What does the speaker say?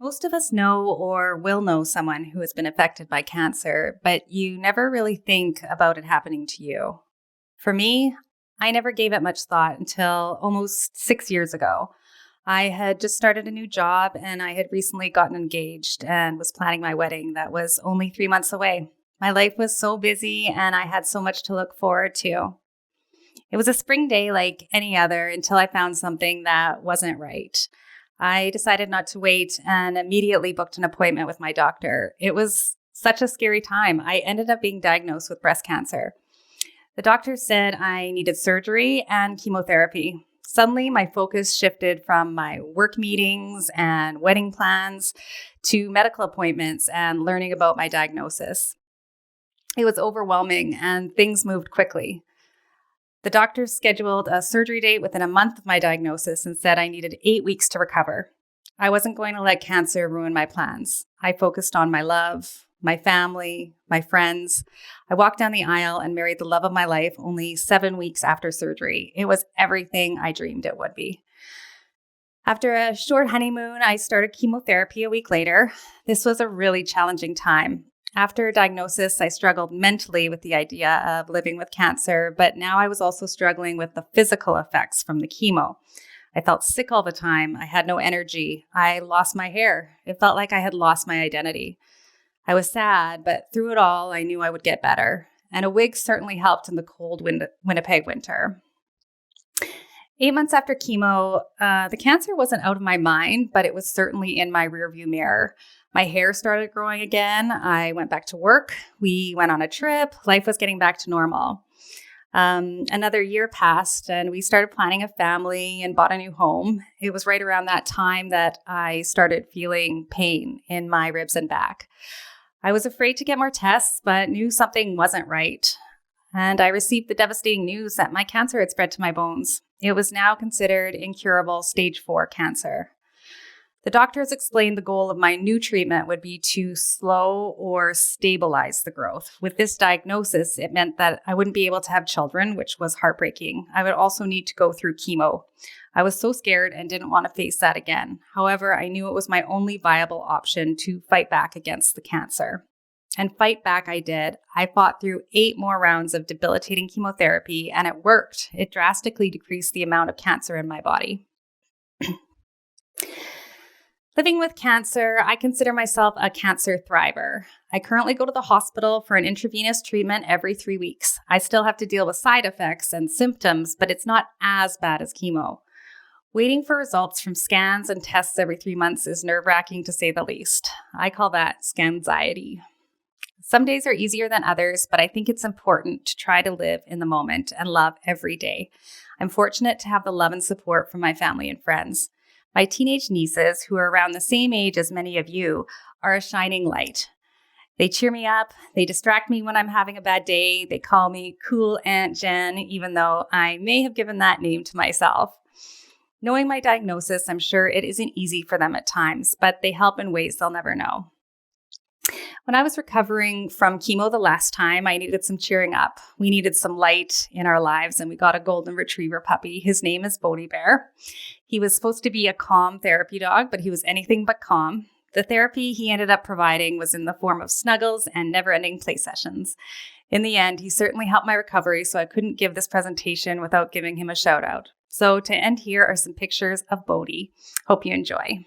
Most of us know or will know someone who has been affected by cancer, but you never really think about it happening to you. For me, I never gave it much thought until almost 6 years ago. I had just started a new job and I had recently gotten engaged and was planning my wedding that was only 3 months away. My life was so busy and I had so much to look forward to. It was a spring day like any other until I found something that wasn't right. I decided not to wait and immediately booked an appointment with my doctor. It was such a scary time. I ended up being diagnosed with breast cancer. The doctor said I needed surgery and chemotherapy. Suddenly, my focus shifted from my work meetings and wedding plans to medical appointments and learning about my diagnosis. It was overwhelming and things moved quickly. The doctor scheduled a surgery date within a month of my diagnosis and said I needed 8 weeks to recover. I wasn't going to let cancer ruin my plans. I focused on my love, my family, my friends. I walked down the aisle and married the love of my life only 7 weeks after surgery. It was everything I dreamed it would be. After a short honeymoon, I started chemotherapy a week later. This was a really challenging time. After diagnosis, I struggled mentally with the idea of living with cancer, but now I was also struggling with the physical effects from the chemo. I felt sick all the time. I had no energy. I lost my hair. It felt like I had lost my identity. I was sad, but through it all, I knew I would get better. And a wig certainly helped in the cold Winnipeg winter. 8 months after chemo, the cancer wasn't out of my mind, but it was certainly in my rearview mirror. My hair started growing again. I went back to work. We went on a trip. Life was getting back to normal. Another year passed and we started planning a family and bought a new home. It was right around that time that I started feeling pain in my ribs and back. I was afraid to get more tests, but knew something wasn't right. And I received the devastating news that my cancer had spread to my bones. It was now considered incurable stage 4 cancer. The doctors explained the goal of my new treatment would be to slow or stabilize the growth. With this diagnosis, it meant that I wouldn't be able to have children, which was heartbreaking. I would also need to go through chemo. I was so scared and didn't want to face that again. However, I knew it was my only viable option to fight back against the cancer. And fight back I did. I fought through 8 more rounds of debilitating chemotherapy, and it worked. It drastically decreased the amount of cancer in my body. Living with cancer, I consider myself a cancer thriver. I currently go to the hospital for an intravenous treatment every 3 weeks. I still have to deal with side effects and symptoms, but it's not as bad as chemo. Waiting for results from scans and tests every 3 months is nerve-wracking to say the least. I call that scanxiety. Some days are easier than others, but I think it's important to try to live in the moment and love every day. I'm fortunate to have the love and support from my family and friends. My teenage nieces, who are around the same age as many of you, are a shining light. They cheer me up. They distract me when I'm having a bad day. They call me Cool Aunt Jen, even though I may have given that name to myself. Knowing my diagnosis, I'm sure it isn't easy for them at times, but they help in ways they'll never know. When I was recovering from chemo the last time, I needed some cheering up. We needed some light in our lives, and we got a golden retriever puppy. His name is Bodhi Bear. He was supposed to be a calm therapy dog, but he was anything but calm. The therapy he ended up providing was in the form of snuggles and never-ending play sessions. In the end, he certainly helped my recovery, so I couldn't give this presentation without giving him a shout out. So to end here are some pictures of Bodhi. Hope you enjoy.